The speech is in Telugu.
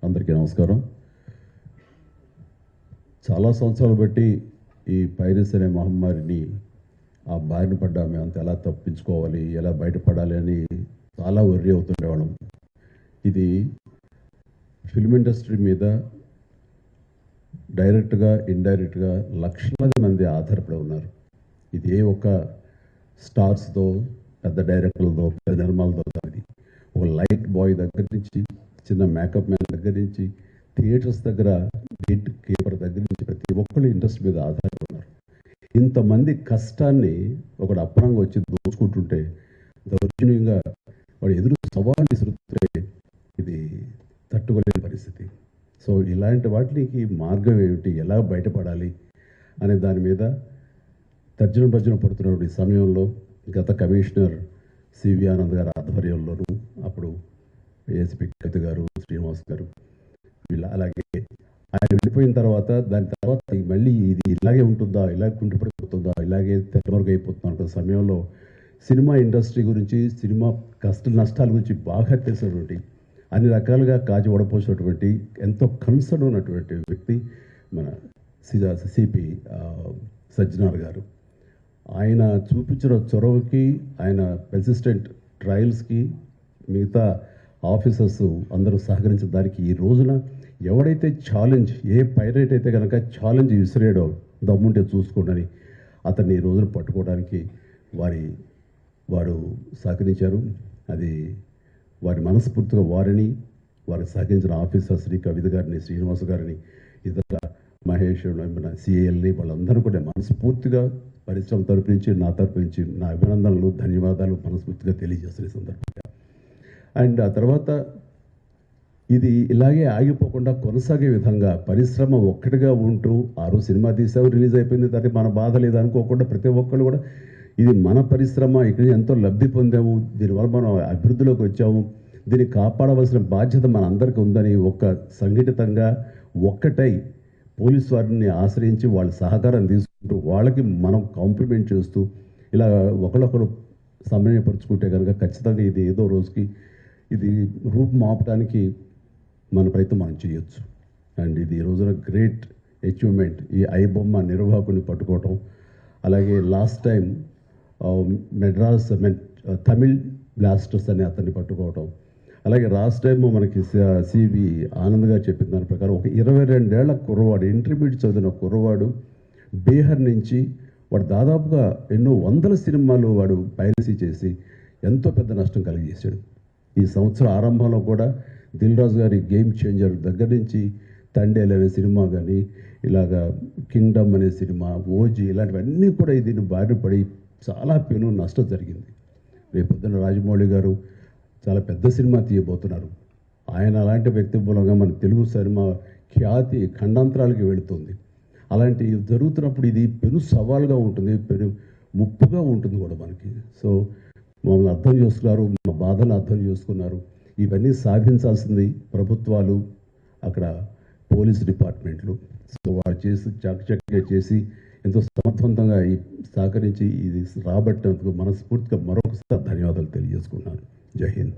అందరికీ నమస్కారం. చాలా సంవత్సరాలు బట్టి ఈ పైరసీ అనే మహమ్మారిని ఆ బారిన పడ్డా మేమంతా ఎలా తప్పించుకోవాలి, ఎలా బయటపడాలి అని చాలా వర్రీ అవుతుండేవాళ్ళం. ఇది ఫిల్మ్ ఇండస్ట్రీ మీద డైరెక్ట్గా ఇండైరెక్ట్గా లక్షలాది మంది ఆధారపడి ఉన్నారు. ఇది ఏ ఒక్క స్టార్స్తో, పెద్ద డైరెక్టర్లతో, పెద్ద నిర్మాలతో కాదు. ఒక లైట్ బాయ్ దగ్గర నుంచి, చిన్న మేకప్ మ్యాన్ దగ్గర నుంచి, థియేటర్స్ దగ్గర గేట్ కీపర్ దగ్గర నుంచి ప్రతి ఒక్కళ్ళు ఇండస్ట్రీ మీద ఆధారపడి ఉన్నారు. ఇంతమంది కష్టాన్ని ఒకడు అప్పనంగా వచ్చి దోచుకుంటుంటే, దౌర్జన్యంగా వాడు ఎదురు సవాళ్ళు విసురుతుంటే ఇది తట్టుకోలేని పరిస్థితి. సో ఇలాంటి వాటికి మార్గం ఏమిటి, ఎలా బయటపడాలి అనే దాని మీద తర్జన పడుతున్నప్పుడు ఈ సమయంలో గత కమిషనర్ సివి ఆనంద్ గారి ఆధ్వర్యంలోనూ, అప్పుడు ఏఎస్పీ కవిత గారు, శ్రీనివాస్ గారు, వీళ్ళ అలాగే ఆయన వెళ్ళిపోయిన తర్వాత దాని తర్వాత మళ్ళీ ఇది ఇలాగే ఉంటుందా, ఇలాగే కుంటుపడిపోతుందా, ఇలాగే తెల్లమరుగైపోతుందా అనుకున్న సమయంలో సినిమా ఇండస్ట్రీ గురించి, సినిమా నష్టాల గురించి బాగా తెలిసినటువంటి, అన్ని రకాలుగా కాచి వడపోసినటువంటి, ఎంతో కన్సర్న్ ఉన్నటువంటి వ్యక్తి మన సిపి సజ్జనార్ గారు. ఆయన చూపించిన చొరవకి, ఆయన పెర్సిస్టెంట్ ట్రయల్స్కి మిగతా ఆఫీసర్స్ అందరూ సహకరించిన దానికి ఈ రోజున ఎవడైతే ఛాలెంజ్, ఏ పైరేట్ అయితే కనుక ఛాలెంజ్ విసిరేయడో దమ్ముంటే చూసుకోండి అతన్ని ఈ రోజున పట్టుకోవడానికి వారు సహకరించారు. అది వారి మనస్ఫూర్తిగా వారికి సహకరించిన ఆఫీసర్స్ని, కవిత గారిని, శ్రీనివాస్ గారిని, ఇతర మహేష్, మన సిఏఎల్ని, వాళ్ళందరూ కూడా మనస్ఫూర్తిగా పరిశ్రమ తరపు నుంచి, నా తరపు నుంచి నా అభినందనలు, ధన్యవాదాలు మనస్ఫూర్తిగా తెలియజేస్తున్న సందర్భంగా. అండ్ ఆ తర్వాత ఇది ఇలాగే ఆగిపోకుండా కొనసాగే విధంగా పరిశ్రమ ఒక్కటిగా ఉంటూ, ఆరు సినిమా తీసాము, రిలీజ్ అయిపోయింది, దానికి మన బాధ లేదు అనుకోకుండా ప్రతి ఒక్కళ్ళు కూడా ఇది మన పరిశ్రమ, ఇక్కడ ఎంతో లబ్ధి పొందాము, దీనివల్ల మనం అభివృద్ధిలోకి వచ్చాము, దీన్ని కాపాడవలసిన బాధ్యత మన అందరికీ ఉందని సంఘటితంగా ఒక్కటై పోలీసు వారిని ఆశ్రయించి వాళ్ళ సహకారం తీసుకుంటూ, వాళ్ళకి మనం కాంప్లిమెంట్ చేస్తూ ఇలా ఒకరొకరు సమన్వయపరుచుకుంటే కనుక ఖచ్చితంగా ఇది ఏదో రోజుకి ఇది రూపుమాపడానికి మన ప్రయత్నం మనం చేయొచ్చు. అండ్ ఇది ఈ రోజున గ్రేట్ అచీవ్మెంట్, ఈ ఐబొమ్మ నిర్వాహకుని పట్టుకోవటం. అలాగే last time Madras Tamil blasters అని అతన్ని పట్టుకోవటం. అలాగే లాస్ట్ టైం మనకి సివి ఆనంద్ గారు చెప్పిన దాని ప్రకారం ఒక 22 ఏళ్ల కుర్రవాడు, ఇంటర్మీడియట్ చదివిన కుర్రవాడు, బీహార్ నుంచి వాడు దాదాపుగా ఎన్నో వందల సినిమాలు వాడు పైరసీ చేసి ఎంతో పెద్ద నష్టం కలిగజేశాడు. ఈ సంవత్సరం ఆరంభంలో కూడా దిల్ రాజు గారి గేమ్ చేంజర్ దగ్గర నుంచి తండేల్ అనే సినిమా కానీ, ఇలాగా కింగ్డమ్ అనే సినిమా, ఓజీ, ఇలాంటివన్నీ కూడా దీన్ని బారిన పడి చాలా నష్టం జరిగింది. రేపొద్దున రాజమౌళి గారు చాలా పెద్ద సినిమా తీయబోతున్నారు. ఆయన అలాంటి వ్యక్తి మూలంగా మన తెలుగు సినిమా ఖ్యాతి ఖండాంతరాలకి వెళుతుంది. అలాంటివి జరుగుతున్నప్పుడు ఇది పెను సవాల్గా ఉంటుంది, పెను ముప్పుగా ఉంటుంది కూడా మనకి. సో మమ్మల్ని అర్థం చేసుకున్నారు, మా బాధలు అర్థం చేసుకున్నారు. ఇవన్నీ సాధించాల్సింది ప్రభుత్వాలు, అక్కడ పోలీస్ డిపార్ట్మెంట్లు. సో వారు చాకచక్యంగా చేసి ఎంతో సమర్థవంతంగా సహకరించి ఇది రాబట్టినందుకు మనస్ఫూర్తిగా మరొకసారి ధన్యవాదాలు తెలియజేసుకున్నాను. జై హింద్.